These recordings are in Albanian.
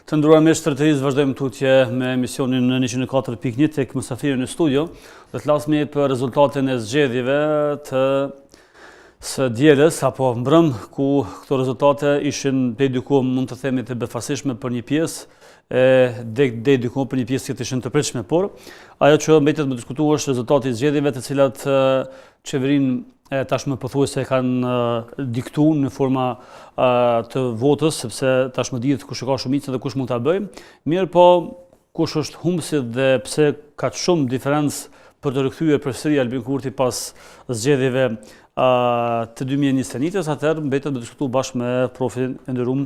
Të nderuar miq të tërësisë, vazhdojmë tutje me emisionin në 104.1 tek mysafiri në studio. Do të flasim për rezultatin e zgjedhjeve të së dielës apo mbrëm, ku këto rezultate ishin diku mund të themi të befasishme për një pjesë dhe diku për një pjesë që ishin të pritshme, por ajo që mbetet më diskutuar është rezultati i zgjedhjeve, të cilat qeverinë tashmë pothuajse kanë diktuar në forma të votës, sepse tashmë dihet kush ka shumicën dhe kush mund ta bëjë. Mirë po, kush është humbësi dhe pse ka shumë diferencë për të rikthyer përsëri Albin Kurti pas zgjedhjeve të 2021-s, atëherë mbetet të diskutuar bashkë me profin e nderuar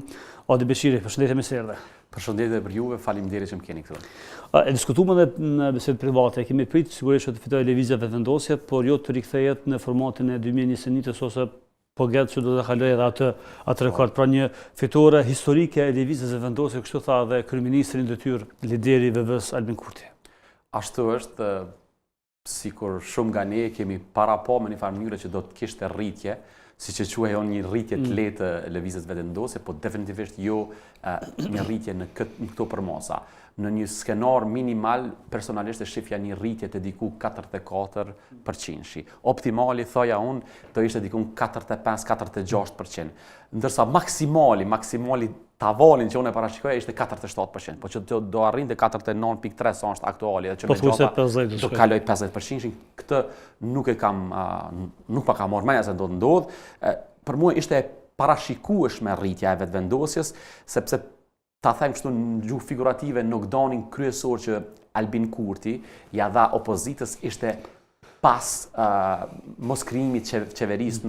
Adi Beqiri. Përshëndetje, mirë se erdhe. Përshëndetje për juve, faleminderit që më keni këtu. E diskutuam edhe në bisedë private, kemi pritur sigurisht që të fitojë lëvizja vetëvendosje, por jo të rikthehet në formatin e 2021-s ose po gjatë që do të kalojë edhe atë rekord. Pra një fitore historike e lëvizjes vetëvendosje, kështu tha dhe kryeministri në detyrë, lideri i VV-s Albin Kurti. Ashtu është, sikur shumë nga ne kemi parapo me një farë mënyrë që do të kishte rritje, si që quajon një rritje të lehtë lëvizjes vetëvendosje, po definitivisht jo një rritje në këto përmosa. Në një skenar minimal, personalisht e shifja një rritje të diku 44%. Optimali, thoja unë, do ishte diku 45-46%. Ndërsa maksimali tavolin që unë e parashikoja ishte 47%, po që do arrinte 49.3 sa është aktuali, dhe që me gjata do kaloj 50%. Këtë nuk pa ka marrë menja se do të ndodhë. Për mua ishte parashikueshme rritja e vetëvendosjes, sepse ta them kështu në gjuhë figurative, knockdownin kryesor që Albin Kurti ja dha opozitës ishte pas moskrijimit qeverisë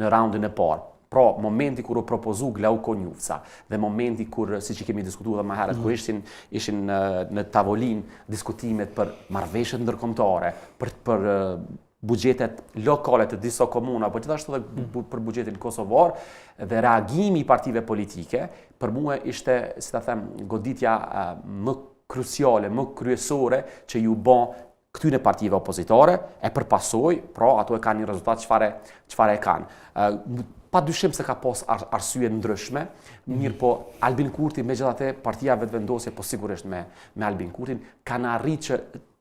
në raundin e parë. Pra, momenti kur u propozu Glauko Njufca dhe momenti kur, si që kemi diskutuar më herët, kur ishin në tavolin diskutimet për marrëveshjet ndërkombëtare, për bugjetet lokale të disa komuna, po gjithashtu edhe për bugjetin kosovar, dhe reagimi i partive politike, për mua ishte, si ta them, goditja më kruciale, më kryesore që ju bën këtyre partive opozitare, e përpasoj, pra ato e kanë një rezultat çfarë e kanë. Pa dyshim se ka pas arsye ndryshme, mirë po Albin Kurti, megjithatë partia vetëvendosje, po sigurisht me Albin Kurtin, kanë arritur që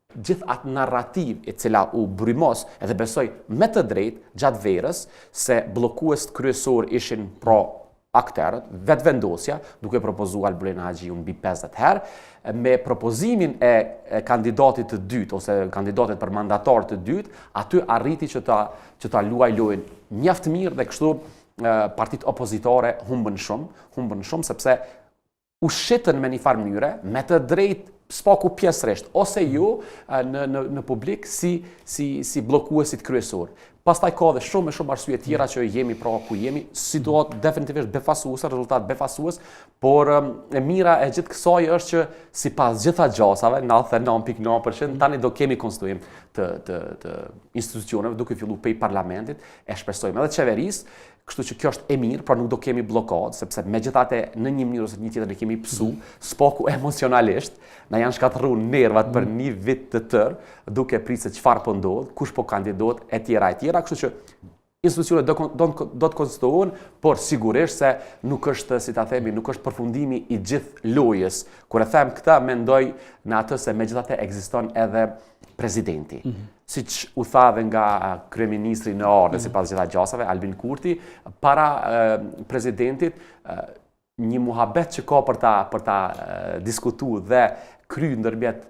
gjithë atë narrativ e cila u brymos, edhe besoj me të drejtë gjatë verës, se bllokues kryesor ishin pra aktorët, vetëvendosja, duke propozuar Albin Haxhiu mbi 50 herë, me propozimin e kandidatit të dytë, ose kandidatit për mandatar të dytë, aty arriti që ta luaj lojën mjaft mirë dhe kështu partitë opozitare humbën shumë, sepse u shitën me një farë mënyre, me të drejtë spaku pjesërisht, ose jo në publik si bllokuesit kryesor. Pastaj ka dhe shumë arsye tjera që jemi pra ku jemi, situatë definitivisht befasuese, rezultat befasues, por e mira e gjithë kësaj është që sipas gjitha gjasave, 99.9%, tani do kemi konstituim të institucioneve, duke filluar prej parlamentit, e shpresojmë edhe qeverisë. Kështu që kjo është e mirë, pra nuk do kemi blokadë, sepse megjithatë në një mënyrë ose një tjetër ne kemi psu spaku emocionalisht, na janë shkatërruar nervat për një vit të tërë, duke pritur se çfarë po ndodh, kush po kandidohet e tjera, kështu që institucionet do të konstituohen, por sigurisht se nuk është, si ta themi, nuk është përfundimi i gjithë lojës. Kur e them këtë, mendoj në atë se megjithatë ekziston edhe presidenti. Siç u tha dhe nga kryeministri në ardhmë, sipas gjitha gjasave, Albin Kurti, para presidentit, një muhabet që ka për ta diskutuar dhe kry ndërmjet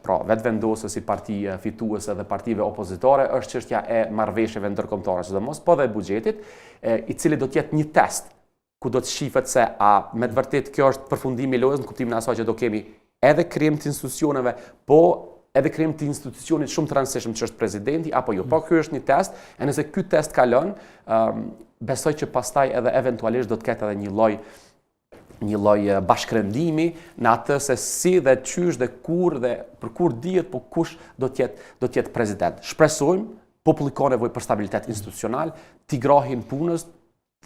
pra vetëvendosës si parti fituese dhe partive opozitare është çështja e marrëveshjeve ndërkombëtare, sidomos po dhe buxhetit, i cili do të jetë një test ku do të shifet se a me të vërtet kjo është përfundimi i lojës, në kuptimin e asaj që do kemi edhe krijim të institucioneve, po edhe krijim të institucionit shumë të rëndësishëm që është presidenti, apo jo. Po ky është një test, e nëse ky test kalon, besoj që pastaj edhe eventualisht do të ketë edhe një një lloj bashkërendimi në atë se si dhe qysh dhe kur dhe për kur dihet po kush do të jetë president. Shpresojmë populli ka nevojë për stabilitet institucional, t'i grahin punës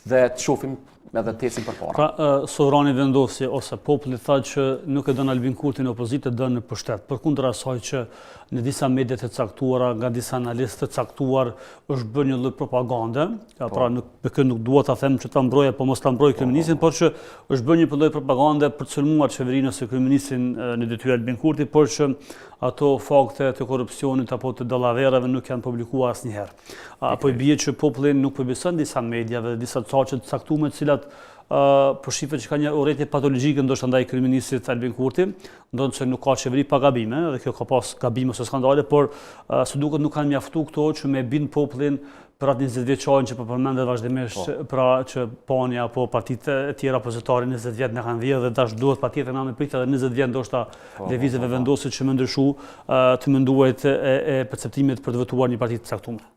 dhe të shohim edhe të ecim përpara. Pra, sovrani vendosi ose populli tha që nuk e don Albin Kurti në opozitë, don në pushtet. Përkundër asaj që në disa media të caktuara, nga disa analistë të caktuar, është bërë një lloj propagande. Pra, nuk dua ta them që ta mbroj apo mos ta mbroj kryeministin, por që është bërë një lloj propagande për të sulmuar qeverinë ose kryeministin në detyrë Albin Kurti, por që ato fakte të korrupsionit apo të dallaverave nuk janë publikuar asnjëherë. Apo i bie që populli nuk po beson disa mediave dhe disa çoçe të caktuara të cilat po shifet që ka një urrëtie patologjike ndoshta ndaj kryeministit Albin Kurti, ndonë se nuk ka qeveri pa gabime, dhe kjo ka pas gabime ose skandale, por së duket nuk kanë mjaftu këto që me bind popullin për atë 20 vjeçarin që po përmendet vazhdimisht, pra që Pania apo partitë e tjera opozitare 20 vjet ne kanë vjedhur dhe tash duhet patjetër na me pritet edhe 20 vjet ndoshta lëvizjeve vendosur që më ndryshu të menduarit e perceptimit për të votuar një parti të caktuar.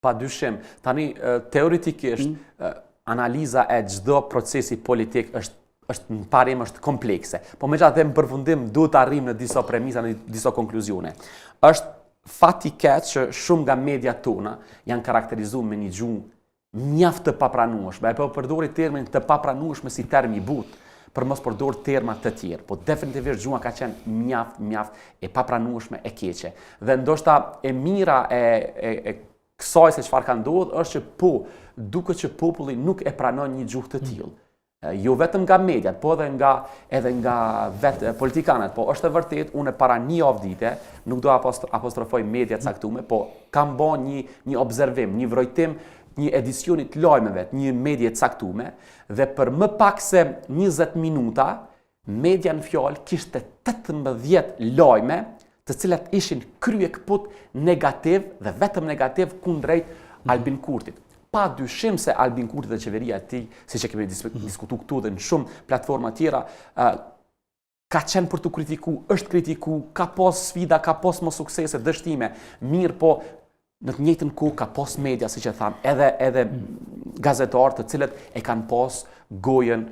Padyshim, tani teoretikisht analiza e çdo procesi politik është në parim është komplekse. Po megjithatë në përfundim duhet të arrijmë në disa premisa, në disa konkluzione. Është fati i keq që shumë nga mediat tona janë karakterizuar me një gjuhë mjaft të papranueshme. Apo përdori termin të papranueshme si term i butë, për mos përdor terma të tjerë. Po definitivisht gjuha ka qenë mjaft e papranueshme e keqe. Dhe ndoshta e mira e kësaj se çfarë ka ndodhur është që duket që populli nuk e pranon një gjuhë të tillë. Jo vetëm nga mediat, po edhe nga vetë politikanët, po është e vërtet, unë para një javë dite, nuk do apostrofoj mediat caktume, po kam bën një observim, një vrojtim, një edicionit lajmeve, një medje caktume, dhe për më pak se 20 minuta, media në fjalë kishte 18 lajme, të cilat ishin krye këput negativ dhe vetëm negativ kundrejt Albin Kurtit. Pa dyshim se Albin Kurti dhe qeveria e tij, siç e kemi diskutuar këtu dhe në shumë platforma tjera, ka qenë për të kritiku, është kritiku, ka pas sfida, ka pas më suksese, dështime, mirë po në të njëjtën kohë ka pas media, siç e tham, edhe gazetarë të cilët e kanë pas gojen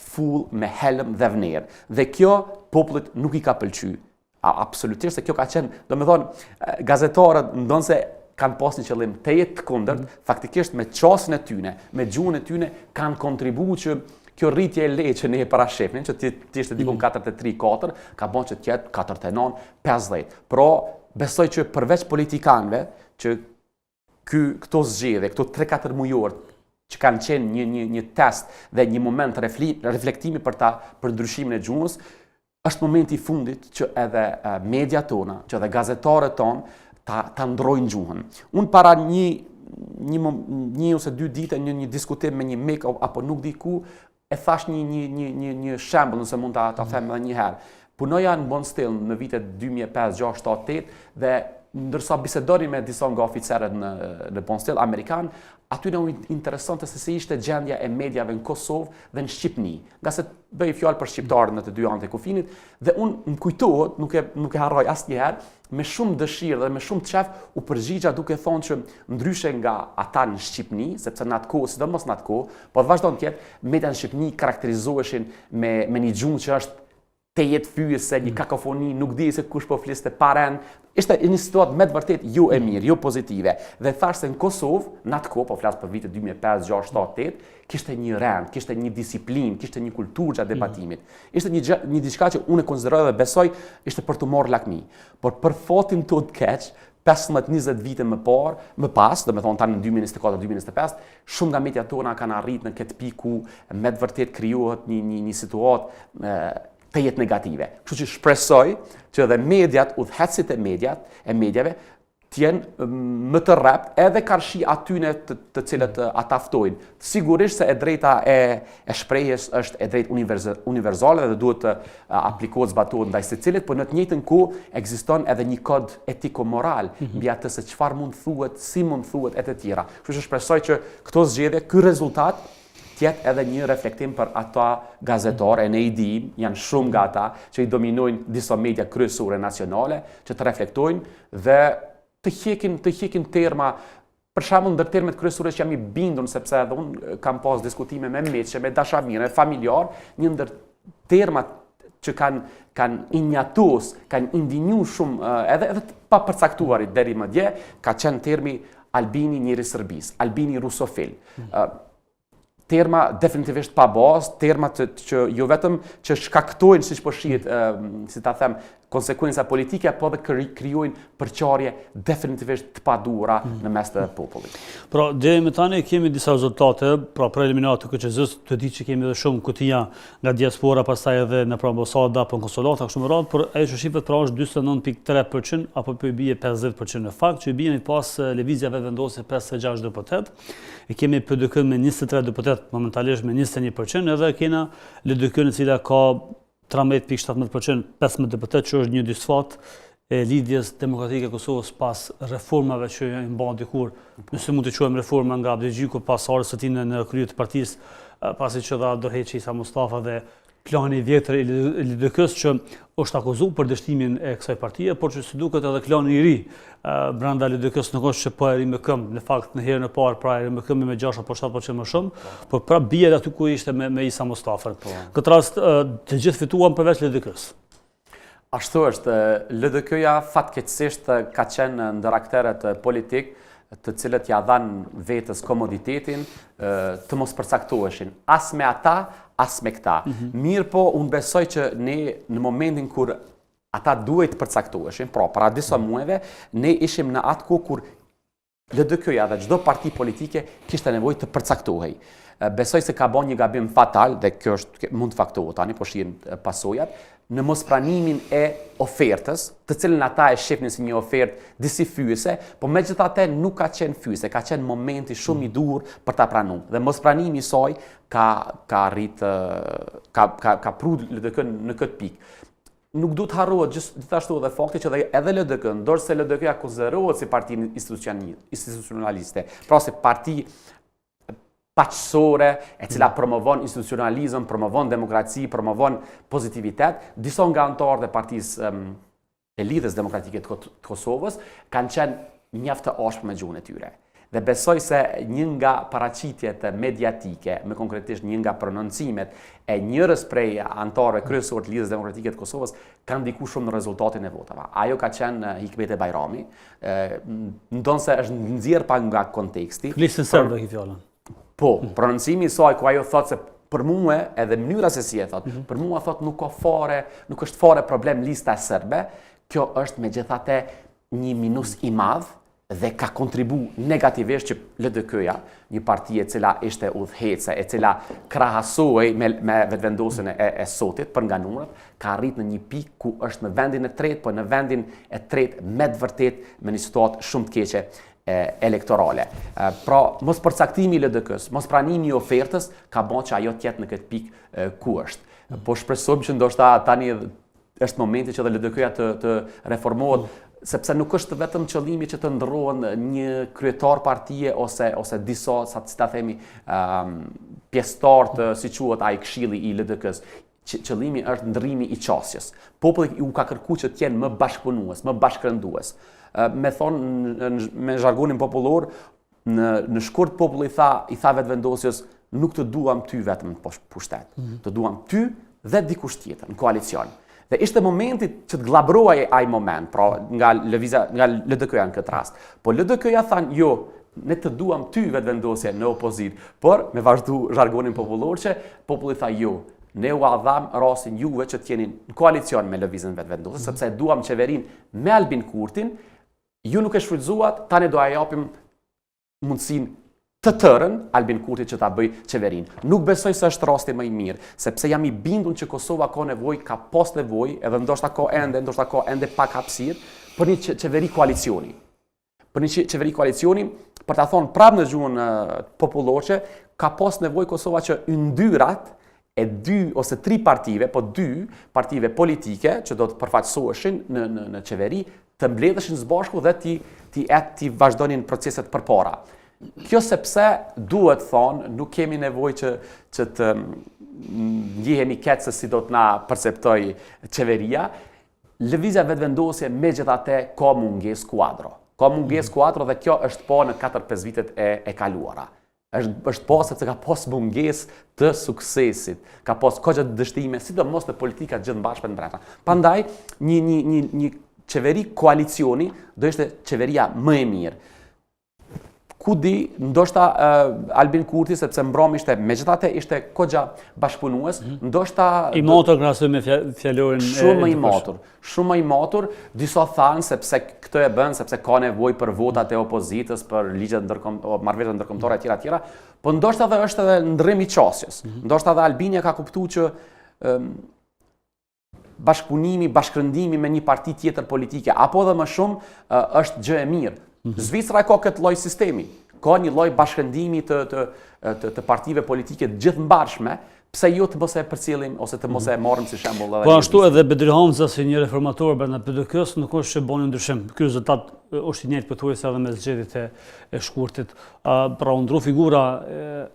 full me helm dhe vnerë. Dhe kjo popullit nuk i ka pëlqyer. Absolutisht se kjo ka qenë, do me thonë, gazetarët ndonse kanë pas një qëllim të jetë të kundërt, faktikisht me qasën e tyne, me gjuhën e tyne, kanë kontribuar që kjo rritje e lehtë që ne e parashifnim, që ti ishte dikon 43-4, ka bën që të jetë 49-50. Pra, besoj që përveç politikanëve, që këto zgjedhje, këto 3-4 mujor që kanë qenë një test dhe një moment reflektimi për ndryshimin e gjuhës, është momenti i fundit që edhe media tona, që edhe gazetarët tonë ta ndrojnë gjuhën. Unë para një ose 2 dite një diskutim me një mik apo nuk di ku, e thash një shembull, nëse mund ta them edhe një herë. Punoja në Bon Still në vitet 2005, 6, 7, 8 dhe ndërsa bisedoni me disa nga oficerët në Bon Still amerikan, aty në interesante se si ishte gjendja e mediave në Kosovë dhe në Shqipni. Nga se bëj fjalë për shqiptarët në të dy anët e kufinit, dhe unë më kujtohet, nuk e harroj asnjëherë, me shumë dëshirë dhe me shumë qef u përgjigja duke thonë që ndryshe nga ata në Shqipni, sepse në atë kohë, sidomos në atë kohë, po vazhdon të jetë, media në Shqipni karakterizoheshin me një gjuhë që është te jetë fyese, një kakofoni, nuk di se kush po fliste paren. Ishte një situatë me të vërtet jo e mirë, jo pozitive. Dhe thash se në Kosovë, në atë kohë, po flas për vitet 2005, 6, 7, 8, kishte një rend, kishte një disiplinë, kishte një kulturë gjatë debatimit. Ishte një diçka që unë e konsideroj dhe besoj ishte për të marrë lakmi. Por për fatin të keq, 15-20 vite më pas, do me thonë tani në 2024-2025, shumë nga media tona kanë arrit në këtë pikë me të vërtet krijohet një situatë të jetë negative. Kështu që shpresoj që edhe mediat, udhëhecësit e mediave, t'jenë më të rrept edhe karshi atyne të cilët ata ftojnë. Sigurisht se e drejta e shprehjes është e drejtë universale dhe duhet të aplikohet, zbatohet ndaj secilit, por në të njëjtën kohë ekziston edhe një kod etiko-moral mbi atë se çfarë mund thuhet, si mund thuhet e të tjera. Kështu që shpresoj që këto zgjedhje, ky rezultat tjetë edhe një reflektim për ata gazetarë, e ne i dim, janë shumë nga ata që i dominojnë disa media kryesore nacionale, që të reflektojnë dhe të hekin terma për shembull ndër termet kryesore që jam i bindur sepse edhe unë kam pas diskutime me miqe, me dashamirë, familjar, një ndër termat që kanë injatos, kanë indinju shumë edhe pa përcaktuarit deri më dje, ka qenë termi Albini njeri Sërbis, Albini rusofil. Terma definitivisht pa bazë, terma që jo vetëm që shkaktojnë, siç po shihet, si ta them, konsekuenca politike, po dhe krijojnë përqarje definitivisht të paduhura në mes të popullit. Pra, deri më tani kemi disa rezultate, pra preliminare të KQZ-s, të di që kemi edhe shumë kutija nga diaspora, pastaj edhe në ambasada apo në konsulata kështu me radhë, por ajo që shifet pra është 49.3% apo po i bie 50% në fakt, që i bien pas lëvizjave vendose 56 deputet. E kemi PDK me 23 deputet, momentalisht me 21%, edhe kena LDK në cila ka 13.17%, 15 deputet, që është një disfat e lidhjes demokratike e Kosovës pas reformave që janë bërë dikur, nëse mund të quajmë reforma nga Abdëgjiku pas orës së tij në krye të partisë, pasi që dha dorëheqje Isa Mustafa dhe klani i vjetër i LDK-s që është akuzuar për dështimin e kësaj partie, por që si duket edhe klani i ri brenda LDK-s nuk është që po e ri me këmbë, në fakt në herën e parë pra e ri me këmbë me 6 apo 7% më shumë, por pra bie aty ku ishte me Isa Mustafa. Këtë rast të gjithë fituan përveç LDK-s. Ashtu është, LDK-ja fatkeqësisht ka qenë ndër akteret politik të cilët ja dhanë vetës komoditetin të mos përcaktoheshin, as me ata, as me këta. Mirë po, unë besoj që ne në momentin kur ata duhet të përcaktoheshin, pra para disa muajve, ne ishim në atë kohë kur LDK-ja dhe çdo parti politike kishte nevojë të përcaktohej. Besoj se ka bën një gabim fatal, dhe kjo mund të faktohet tani, po shihen pasojat, në mospranimin e ofertës, të cilën ata e shihnin si një ofertë disi fyese, po megjithatë nuk ka qenë fyese, ka qenë momenti shumë i dur për ta pranuar. Dhe mospranimi i saj ka pru LDK në këtë pikë. Nuk du të harrohet gjithashtu edhe fakti që edhe LDK, ndorse LDK-ja konsiderohet si parti institucionaliste, pra si parti paqësore, e cila promovon institucionalizëm, promovon demokraci, promovon pozitivitet, disa nga anëtarët e partisë e Lidhjes Demokratike të Kosovës kanë qenë mjaft të ashpër me gjuhën e tyre. Dhe besoj se një nga paraqitjet mediatike, me konkretisht një nga prononcimet e njërës prej anëtarëve kryesorë të Lidhjes Demokratike të Kosovës kanë ndikuar shumë në rezultatin e votave. Ajo ka qenë Hikmete Bajrami, ndonse është nxjerrë pa nga konteksti. Flisën serbe këtë fjalën. Po, prononcimi i saj ku ajo thotë se për mua, edhe mënyra se si e thotë, për mua thotë nuk është fare problem lista serbe, kjo është megjithatë një minus i madh dhe ka kontribu negativisht që LDK-ja, një parti e cila ishte udhëhece, e cila krahasohej me vetëvendosjen e sotit për nga numrat, ka arrit në një pikë ku është në vendin e tretë, po në vendin e tretë me të vërtet me një situatë shumë të keqe elektorale. Pra, mos përcaktimi i LDK-s, mos pranimi i ofertës ka bën që ajo të jetë në këtë pikë ku është. Po shpresojmë që ndoshta tani është momenti që edhe LDK-ja të reformohet, sepse nuk është vetëm qëllimi që të ndërrohen një kryetar partie ose disa, si ta themi, pjesëtar të si quhet ai këshilli i LDK-s. Qëllimi është ndrrimi i qasjes. Populli u ka kërkuar që të jenë më bashkëpunues, më bashkërëndues. Me thonë, me zhargonin popullor, në shkurt populli i tha vetëvendosjes, nuk të duam ty vetëm në pushtet, të duam ty dhe dikush tjetër në koalicion. Dhe ishte momenti që të glabrohej ai moment, pra nga LDK-ja në këtë rast. Po LDK-ja thanë, jo, ne të duam ty vetëvendosje në opozit, por me vazhdu zhargonin popullor që populli tha jo, ne u adham rastin juve që t'jeni në koalicion me lëvizjen vetëvendosje, sepse duam qeverin me Albin Kurtin, ju nuk e shfrytzuat, tani do a japim mundësin të tërën Albin Kurtit që ta bëj qeverin. Nuk besoj se është rasti më i mirë, sepse jam i bindur që Kosova ka nevojë, ka pas nevojë, edhe ndoshta ka ende pak hapësirë për një qeveri koalicioni. Për një qeveri koalicioni, për ta thonë prapë në gjuhën popullore, ka pas nevojë Kosova që yndyrat e 2 ose 3 partive, po 2 partive politike që do të përfaqësoheshin në qeveri, të mbledheshin së bashku dhe ti vazhdonin proceset përpara. Kjo sepse duhet thonë, nuk kemi nevojë që të ndjehemi keq se si do të na perceptoj qeveria. Lëvizja vetëvendosje megjithatë ka mungesë kuadro. Ka mungesë kuadro dhe kjo është po në 4-5 vitet e kaluara. është po sepse ka pas mungesë të suksesit, ka pas kogja dështime, sidomos në politika gjithë bashkë në brenda. Prandaj një qeveri koalicioni do ishte qeveria më e mirë. Ku di, ndoshta Albin Kurti, sepse Mbroma ishte, megjithatë ishte kogja bashkëpunues, ndoshta i matur krahasoj me fjalorin shumë më i matur, disa thanë sepse këtë e bën sepse ka nevojë për votat e opozitës, për ligjet marrëveshjet ndërkombëtare etj. Po ndoshta edhe është edhe ndrrim i qasjes. Ndoshta edhe Albania ka kuptuar që bashkëpunimi, bashkërëndimi me një parti tjetër politike, apo edhe më shumë është gjë e mirë. Zvicra ka këtë lloj sistemi, ka një lloj bashkëndimi të partive politike gjithë mbarshme, pse jo të mos e përcjellim ose të mos e marrim si shembull edhe. Po ashtu edhe Bedri Hamza si një reformator brenda PDK-s nuk është që bën ndryshim. Ky rezultat është i njëjtë pothuajse edhe me zgjedhjet e shkurtit. Pra u ndru figura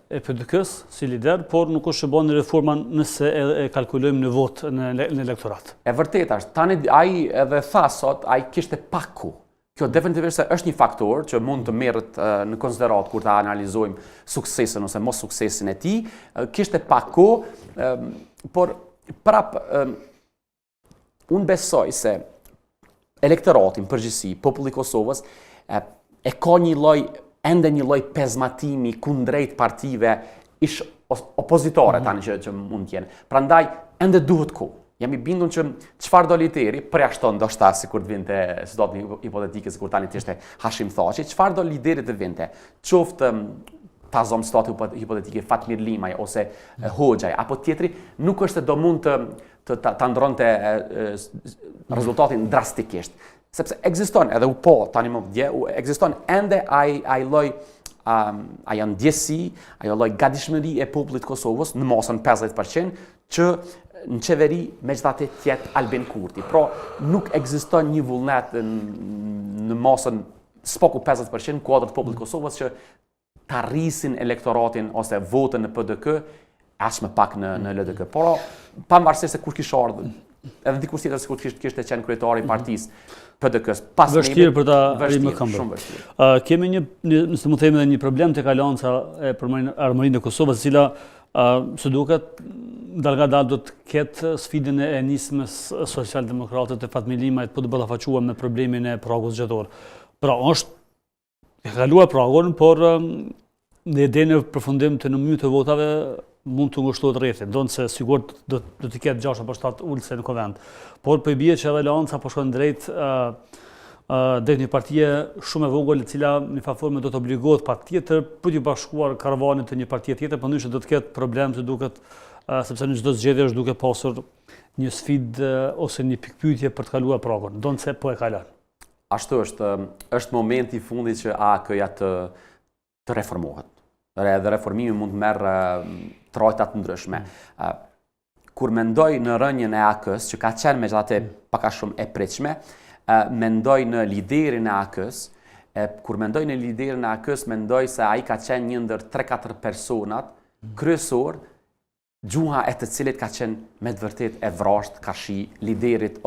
e PDK-s si lider, por nuk është që bën reforma nëse e kalkulojmë në votë në elektorat. E vërtetë është, tani ai edhe tha sot, ai kishte pak kohë. Kjo definitivisht është një faktor që mund të merret në konsiderat kur ta analizojmë suksesin ose mos suksesin e tij. Kishte pak kohë, por prap unë besoj se elektoratin përgjithësi, populli i Kosovës e ka ende një lloj pezmatimi kundrejt partive opozitore tani që mund të jenë. Prandaj ende duhet kohë. Jam i bindur që çfarë do lideri, përjashton ndoshta sikur të vinte situatë hipotetike sikur tani të ishte Hashim Thaçi, çfarë do lideri të vinte, qoftë ta zom situatë hipotetike Fatmir Limaj ose Hoxhaj apo tjetri, nuk është se do mund ta ndronte rezultatin drastikisht, sepse ekziston edhe tani më dje, ekziston ende ai lloj ajo ndjesi, ajo lloj gatishmëri e popullit Kosovës në mosën 50% që në qeveri megjithatë tjetë Albin Kurti. Pra, nuk ekziston një vullnet në mosën s'poku 50% kuadrët popullit Kosovës që ta rrisin elektoratin ose votën në PDK, as më pak në LDK. Por, pavarësisht se kush kishte ardhur, edhe dikush tjetër sikur kishte qenë kryetari i partisë PDK-s. Vështirë për ta rimë këmbë. Shumë vështirë. Kemi nëse mund të themi edhe një problem tek Alanca për armërinë e Kosovës, e cila së duket dalgadal do të ketë sfidën e nismës socialdemokratët e Fatmir Limajt po të ballafaqohen me problemin e pragut zgjedhor. Pra është e kaluar pragun, por në idenë e përfundim të numërimit të votave mund të ngushtohet rrethi, ndonë se sigurt do të ketë 6 apo 7 ulse në konvent. Por po i bie që edhe Alanca po shkon drejt një partie shumë e vogël, e cila në farë do të obligohet patjetër për të bashkuar karavanit të një partie tjetër, por ndryshe do të ketë problem se duket sepse në çdo zgjedhje është duke pasur një sfidë ose një pikpyetje për të kaluar pragun, ndonë se po e kalon. Ashtu është momenti i fundit që AK-ja të reformohet. Dhe reformimi mund të merr trajta të ndryshme. Kur mendoj në rënien e AK-s, që ka qenë megjithatë pak a shumë e pritshme, mendoj në liderin e AK-s, kur mendoj në liderin e AK-s, mendoj se ai ka qenë një ndër 3-4 personat kryesor, gjuha e të cilit ka qenë me të vërtet e vrasht kashi liderit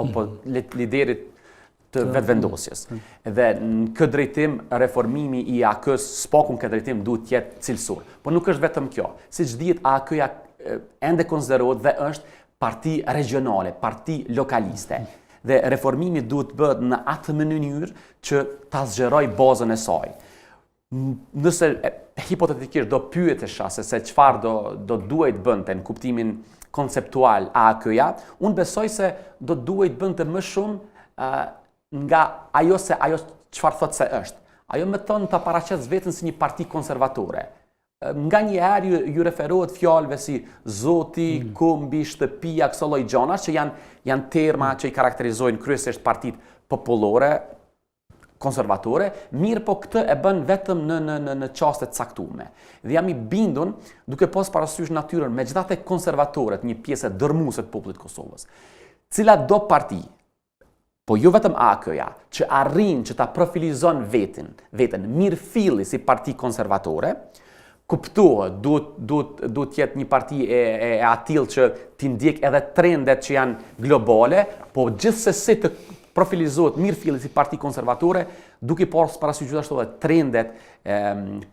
të vetëvendosjes. Dhe në këtë drejtim, reformimi i AK-s s'paku në këtë drejtim duhet të jetë cilësor. Po nuk është vetëm kjo. Siç dihet, AK-ja ende konsiderohet dhe është parti regionale, parti lokaliste. Dhe reformimi duhet bëhet në atë mënyrë që ta zgjeroj bazën e saj. Nëse hipotetikisht do pyetesha se çfarë do duhet bënte në kuptimin konceptual AK-ja, unë besoj se do duhet bënte më shumë nga ajo çfarë thotë se është. Ajo më thon ta paraqes veten si një parti konservatore. Nga një herë ju referohet fjalëve si zoti, kombi, shtëpia, këto lloj gjanash që janë terma që i karakterizojnë kryesisht partitë popullore, konservatore, mirë po këtë e bën vetëm në çaste të caktuara. Dhe jam i bindur, duke pas parasysh natyrën megjithatë konservatorët, një pjesë dërmuese të popullit të Kosovës, cila do parti, po jo vetëm AK-ja, që arrin që ta profilizon veten mirëfilli si parti konservatore, kuptohet, duhet jetë një parti e atill që t'i ndjek edhe trendet që janë globale, po gjithsesi të profilizohet mirëfilli si parti konservatore, duke parasysh gjithashtu edhe trendet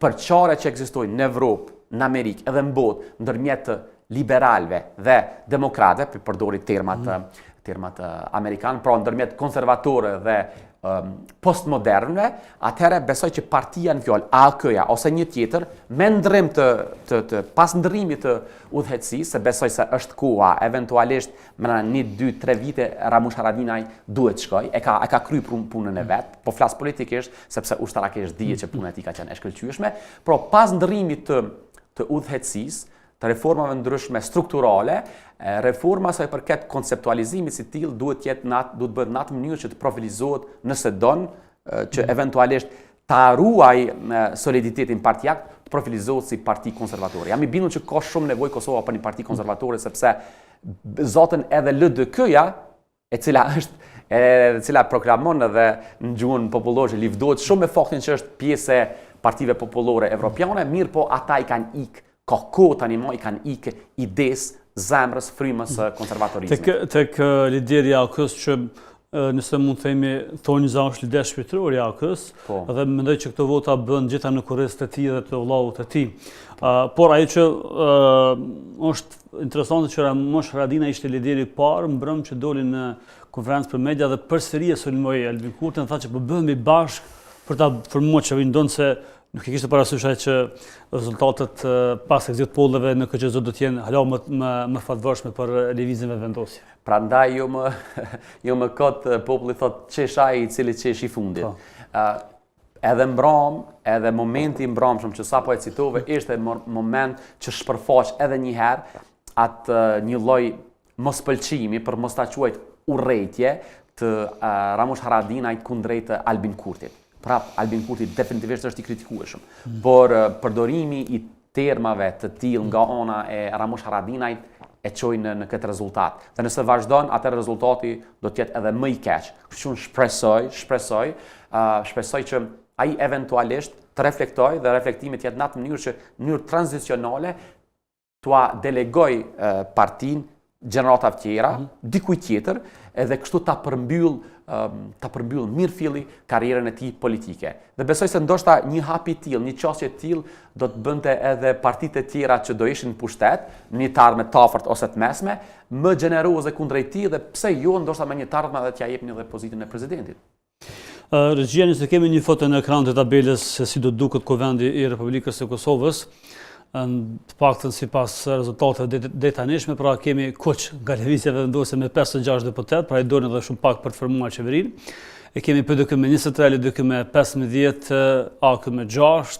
përçare që ekzistojnë në Evropë, në Amerikë edhe në botë ndërmjet liberalëve dhe demokratëve, për përdori termat amerikanë, pra ndërmjet konservatore dhe postmodernëve, atëherë besoj që partia në fjalë AKJ-ja ose një tjetër, me ndrim të pas ndrimit të udhëheqësisë, se besoj se është koha, eventualisht me 1, 2, 3 vite Ramush Haradinaj duhet shkoj, e ka kry punën e vet, po flas politikisht sepse ushtarakisht dihet që puna e tij ka qenë e shkëlqyeshme, por pas ndrimit të udhëheqësisë, të reformave ndryshme strukturale, reforma sa i përket konceptualizimit si tillë duhet bëhet në atë mënyrë që të profilizohet nëse don që eventualisht ta ruaj soliditetin partijak, të profilizohet si parti konservatore. Jam i bindur që ka shumë nevojë Kosova për një parti konservatore sepse zotën edhe LDK-ja, e cila proklamon edhe në gjuhën popullore livdohet shumë me faktin që është pjesë e partive popullore evropiane, mirë po ata i kanë ikë ka kohë tani më i kanë ikë ides, zemrës, frymës konservatorizmit. Tek liderja AKS që nëse mund të themi thoni za është lider shpirtëror i AKS, dhe mendoj që këto vota bën gjitha në kurriz të tij dhe të vëllaut të tij. Por ajo që është interesante që Ramush Haradinaj ishte lideri i parë mbrëm që doli në konferencë për media dhe përsëri e sulmoi Albin Kurtin, tha që po bëhemi bashkë për ta formuar qeverinë, ndonë nuk e kishte parasysh që rezultatet pas exit pollëve në KQZ do të jenë hala më fatvorshme për lëvizjen e vendosjes. Prandaj jo më kot populli thot çeshaj i cili çesh i fundit. Edhe mbram, edhe momenti i mbramshëm që sapo e citove ishte moment që shpërfaq edhe një herë atë një lloj mospëlqimi për mos ta quajt urrëtie të Ramush Haradinajt kundrejt Albin Kurtit. Prap, Albin Kurti definitivisht është i kritikueshëm, por përdorimi i termave të tillë nga ana e Ramush Haradinajt e çojnë në këtë rezultat. Dhe nëse vazhdon, atëherë rezultati do të jetë edhe më i keq. Kështu shpresoj që ai eventualisht të reflektojë dhe reflektimi të jetë në atë mënyrë që në mënyrë tranzicionale t'ua delegoj partinë gjeneratave tjera, dikuj tjetër, edhe kështu ta përmbyll mirëfilli karrierën e tij politike. Dhe besoj se ndoshta një hap i tillë, një çështje e tillë do të bënte edhe partitë e tjera që do ishin në pushtet, në një tarme të afërt ose të mesme, më gjeneroze kundrejt tij dhe pse jo ndoshta me një tarme edhe t'ia jepni edhe pozitën e presidentit. Regjia, nëse kemi një foto në ekran të tabelës se si do duket kuvendi i Republikës së Kosovës, të paktën sipas rezultateve deri tanishme, pra kemi kuq nga lëvizja vendosje me 56 deputet, pra i dorën edhe shumë pak për të formuar qeverinë. E kemi PDK me 23, LDK me 15, AK me 6,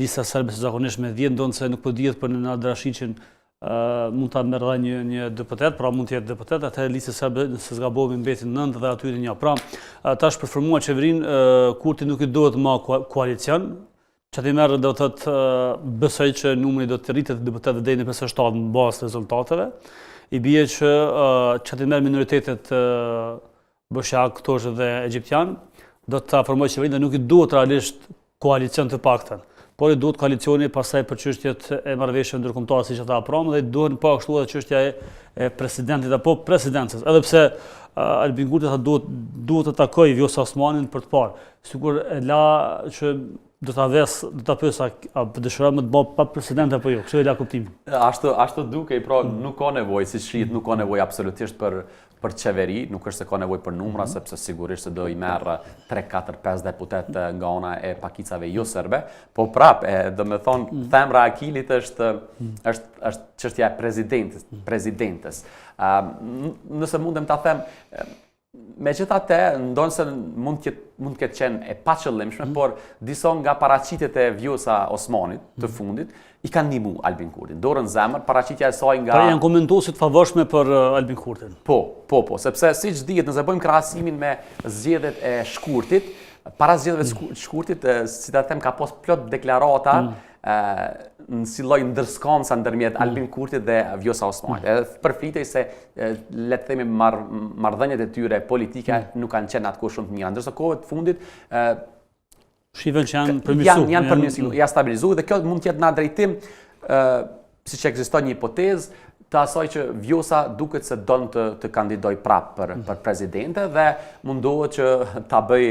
Lista Serbe zakonisht me 10, ndonë se nuk po dihet për në Drashiqin mund ta merrë një deputet, pra mund të jetë deputet, atë Lista Serbe nëse zgabohemi mbetin 9 dhe aty një. Pra tash për formuar qeverinë Kurti nuk i duhet më koalicion. Që ti merë do të thotë besoj që numri do të rritet deputetëve deri në 57 në bazë rezultateve. I bie që që ti merë minoritetet bosnjak, ktosh dhe egjiptian, do të formojë qeverinë dhe nuk i duhet realisht koalicion të paktën. Por i duhet koalicioni pastaj për çështjet e marrëveshjeve ndërkombëtare siç ata pranë dhe duhet po ashtu edhe çështja e presidentit apo presidencës. Edhe pse Albin Kurti duhet të takojë Vjosa Osmanin për të parë. Sigur e la që do ta pyes a dëshiron më të bëj pa president apo jo. Kështu e la kuptimin. Ashtu dukej, pra nuk ka nevojë, siç shihet, nuk ka nevojë absolutisht për qeveri, nuk është se ka nevojë për numra, sepse sigurisht se do i merr 3, 4, 5 deputet nga ana e pakicave jo serbe, po prap, do të thonë, themra e Akilit është çështja e presidentes. Nëse mundem ta them, megjithatë, ndonë se mund të ketë qenë e paqëllimshme, por disa nga paraqitjet e Vjosa Osmanit të fundit i kanë ndihmu Albin Kurtin. Dorën zemër, paraqitja e saj nga... Pra janë komentuesit favorshme për Albin Kurtin. Po, sepse siç dihet, nëse bëjmë krahasimin me zgjedhjet e Shkurtit, para zgjedhjeve të Shkurtit, si ta them, ka pas plot deklarata në si lloj ndërskonca ndërmjet Albin Kurtit dhe Vjosa Osmanit. Edhe përflitej se le të themi marrëdhëniet e tyre politike nuk kanë qenë atkoh shumë të mira. Ndërsa kohët fundit shihen që janë përmirësuar. Janë stabilizuar dhe kjo mund të jetë në drejtim siç ekziston një hipotezë të asaj që Vjosa duket se don të kandidoj prapë për presidente dhe mundohet që ta bëj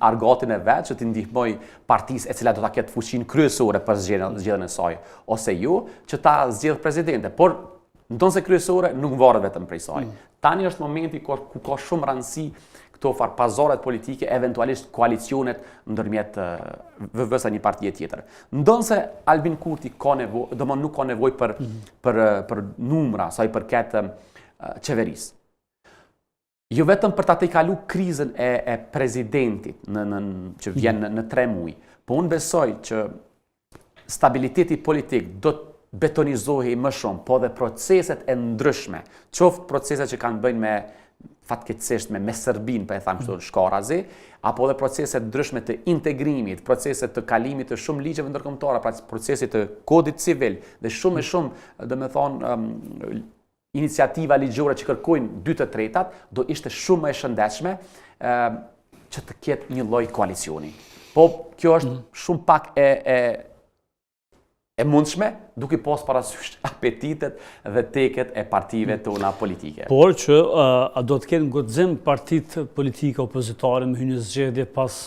argatin e vet që t'i ndihmoj partisë e cila do ta ketë fuqinë kryesore për zgjedhjen e saj ose jo që ta zgjedh presidente. Por ndonse kryesore nuk varet vetëm prej saj. Tani është momenti ku ka shumë rëndësi këto farpazoret politike, eventualisht koalicionet ndërmjet VV-s e një partie tjetër. Ndonse Albin Kurti ka nevojë, domethënë nuk ka nevojë për numra sa i përket qeverisë. Jo vetëm për ta tejkalu krizën e presidentit që vjen në 3 muaj, po unë besoj që stabiliteti politik do të betonizohej më shumë, po dhe proceset e ndryshme, qoftë proceset që kanë bëjnë me fatkeqësisht me Serbinë, për e thamë kështu shkarazi, apo dhe proceset ndryshme të integrimit, proceset të kalimit të shumë ligjeve ndërkombëtare, pra procesit të kodit civil dhe shumë e shumë, domethënë, iniciativa ligjore që kërkojnë 2/3, do ishte shumë më e shëndetshme që të ketë një lloj koalicioni. Po kjo është shumë pak e mundshme, duke pas parasysh apetitet dhe teket e partive tona politike. Por që a do të kenë guxim partitë politike opozitare me hyrje në zgjedhje pas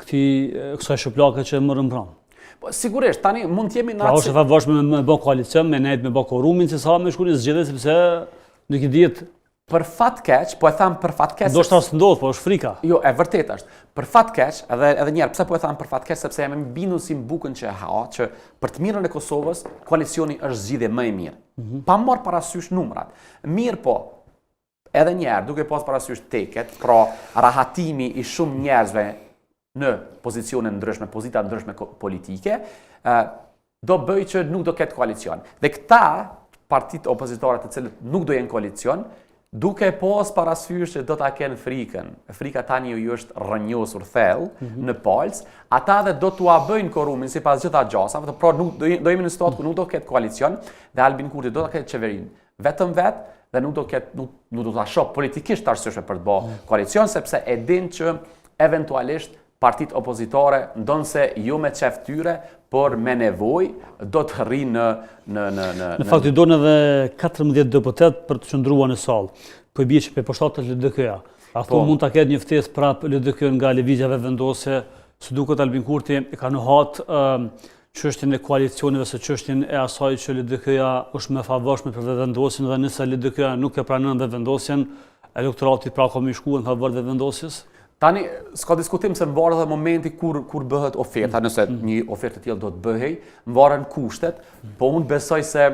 kësaj shpllake që morën pranë? Po sigurisht, tani mund të jemi Pra është e favorshme me bë koalicion, me nejt me bë korumin, se sa me shku në zgjedhje, sepse nuk i dihet. Për fat keq, po e tham për fat keq. Do shta së ndodh, po është frika. Jo, e vërtet është. Për fat keq, edhe njerë, pse po e tham për fat keq, sepse jam e bindur si bukën që e ha, që për të mirën e Kosovës, koalicioni është zgjidhje më e mirë. Pa marrë parasysh numrat. Mirë po, edhe njerë, duke pas parasysh teket, pra rahatimi i shumë njerëzve në pozicione ndryshme, pozita ndryshme politike, do bëj që nuk do ketë koalicion. Dhe këta partit opozitare të cilët nuk do jenë koalicion, duke pas parasysh që do ta kenë frikën. Frika tani ju është rrënjosur thellë në palc, ata dhe do t'ua bëjnë korumin sipas gjitha gjasave, pra do jemi në situatë ku nuk do ketë koalicion dhe Albin Kurti do ta ketë qeverinë vetëm dhe nuk do ta shoh politikisht të arsyeshme për të bërë koalicion, sepse e din që eventualisht partit opozitare, ndonse jo me qef tyre, por me nevoj, do të rrinë Në fakt, i donë edhe 14 deputet për të qëndruar në sallë. Po i bie që për përshtatët LDK-ja. A thonë mund të ketë një ftesë prapë LDK nga lëvizjeve vendose, së duket Albin Kurti e ka nuhat çështjen e koalicionive së çështjen e asaj që LDK-ja është më favorshme për vendosjen dhe nëse LDK-ja nuk e pranon vendosjen, elektorati pra ka më shkuar në favor të vendosjes. Tani, s'ka diskutim se mbarë dhe momenti kur bëhet oferta, nëse një ofertë tillë do të bëhej, mbaren kushtet, po unë besoj se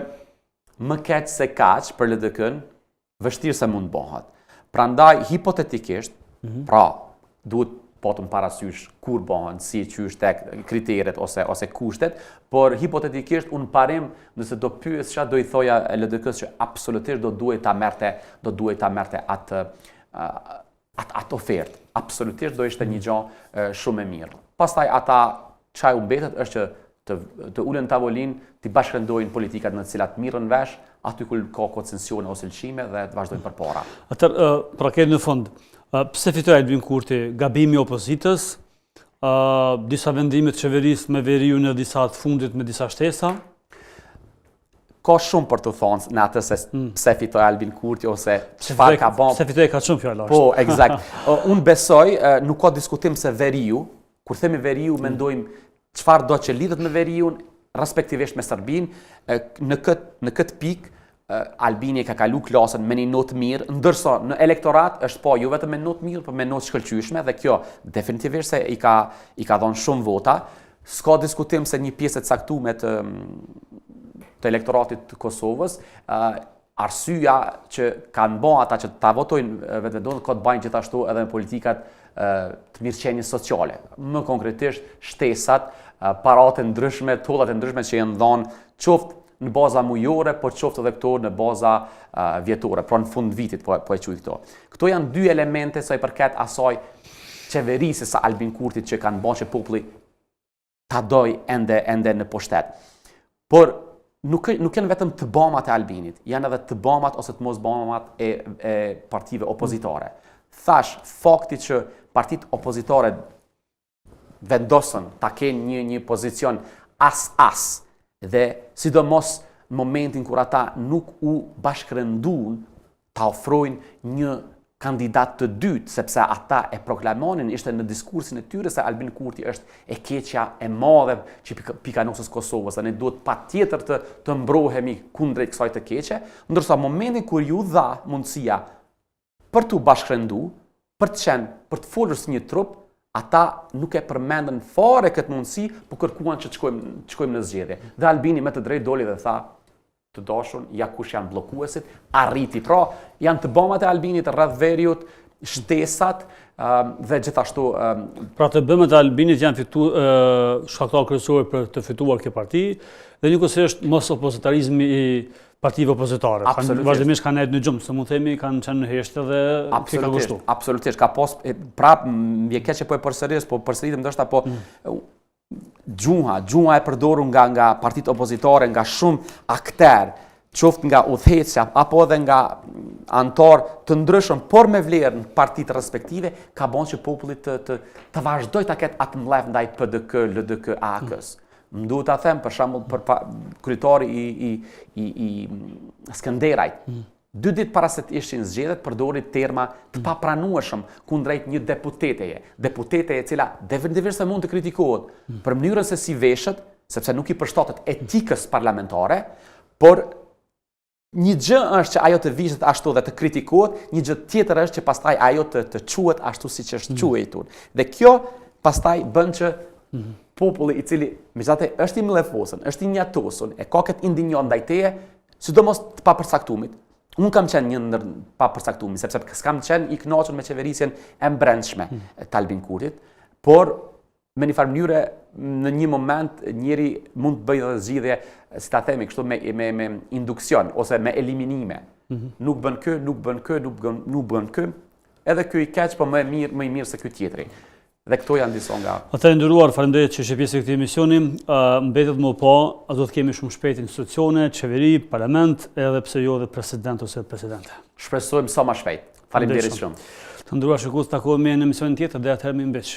më keq se kaq për LDK-n, vështirë se mund bëhet. Prandaj, hipotetikisht, pra, duhet patëm parasysh kur bëhen, si qysh tek kriteret ose kushtet, por hipotetikisht unë parim nëse do pyes çfarë do i thoja LDK-s që absolutisht do duhet ta merrte atë ofertë. Absolutisht do ishte një gjë shumë e mirë. Pastaj ata çaj u mbetet është që të ulen tavolinë, të bashkëndojnë politikat në të cilat mirën vesh, aty ku ka koncesione ose lëshime dhe të vazhdojnë përpara. Atëherë, pra kemi në fund, pse fitoi Albin Kurti? Gabimi i opozitës, disa vendime të qeverisë me veriu në disa të fundit me disa shtesa? Ka shumë për të thonë në atë se pse fitoi Albin Kurti ose çfarë ka bën. Se fitoi ka shumë fjala. Po, eksakt. Unë besoj, nuk ka diskutim se veriu, kur themi veriu, mendojmë çfarë do që lidhet me veriun, respektivisht me Serbinë, në këtë pikë Albini ka kalu klasën me një notë mirë, ndërsa në elektorat është po jo vetëm me notë mirë, por me notë shkëlqyeshme dhe kjo definitivisht se i ka dhënë shumë vota. S'ka diskutim se një pjesë e caktuar të elektoratit të Kosovës, arsyeja që kanë bën ata që ta votojnë vetëvendosur ka të bëjnë gjithashtu edhe me politikat të mirëqenies sociale. Më konkretisht shtesat, paratë ndryshme, tollat e ndryshme që janë dhënë qoftë në baza mujore, por qoftë edhe këto në baza vjetore, pra në fund vitit po e quaj këto. Këto janë dy elemente sa i përket asaj qeverisë së Albin Kurtit që kanë bën që populli ta doj ende në pushtet. Por nuk janë vetëm të bamat e Albinit, janë edhe të bamat ose të mos bamat e partive opozitare. Thash, fakti që partit opozitare vendosën ta kenë një pozicion as dhe sidomos momentin kur ata nuk u bashkërëndun ta ofrojnë një kandidat të dytë, sepse ata e proklamonin, ishte në diskursin e tyre se Albin Kurti është e keqja e madhe që pikanosës Kosovës, dhe ne duhet patjetër të mbrohemi kundrejt kësaj të keqe, ndërsa momentin kur ju dha mundësia për t'u bashkërendu, për të qenë, për të folur si një trup, ata nuk e përmendën fare këtë mundësi, por kërkuan që të shkojmë në zgjedhje. Dhe Albini me të drejtë doli dhe tha, të dashur, ja kush janë bllokuesit, arriti. Pra, janë të bëmat e Albinit rreth veriut, shtesat dhe gjithashtu... Pra të bëmat e Albinit janë shkaktar kryesor për të fituar këtë parti, dhe njëkohësisht mos opozitarizmi i partive opozitare. Vazhdimisht kanë ardhur në gjumë, se mund themi kanë qenë në heshtë dhe ka kushtuar. Absolutisht, ka pas prap më e keq që po e përsëris, po përsëritem ndoshta po gjuha e përdorur nga partitë opozitare, nga shumë akter, qoftë nga udhëheqësja apo edhe nga antar të ndryshëm, por me vlerë në partitë respektive, ka bën që populli të vazhdojë ta ketë atë mbledh ndaj PDK, LDK, AK-s. Më duhet ta them për shembull për kryetari i Skënderajt. 2 ditë para se të ishin zgjedhjet, përdori terma të papranueshëm kundrejt një deputeteje. Deputeteje e cila definitivisht mund të kritikohet për mënyrën se si veshet, sepse nuk i përshtatet etikës parlamentare, por një gjë është që ajo të vishet ashtu dhe të kritikohet, një gjë tjetër është që pastaj ajo të quhet ashtu siç është quajtur. Dhe kjo pastaj bën që populli i cili megjithatë është i mllefosur, është i njatosur, e ka këtë indinjon ndaj teje, sidomos të papërcaktumit. Unë kam qenë një ndër papërcaktuar, sepse s'kam qenë i kënaqur me qeverisjen e brendshme të Albin Kurtit, por me një farë mënyrë në një moment njëri mund të bëjë edhe zgjidhje, si ta themi kështu me induksion ose me eliminime. Nuk bën kë, nuk bën kë, nuk bën kë, edhe ky i keq, po më i mirë se ky tjetri. Dhe këto janë disa nga... Atëherë nderuar, faleminderit që ishe pjesë e këtij emisioni. Mbetet më pa, do të kemi shumë shpejt institucione, qeveri, parlament, edhe pse jo dhe president ose presidente. Shpresojmë sa më shpejt. Faleminderit shumë. Të nderuar shikues, takohemi në emisionin tjetër dhe atëherë më mbeq.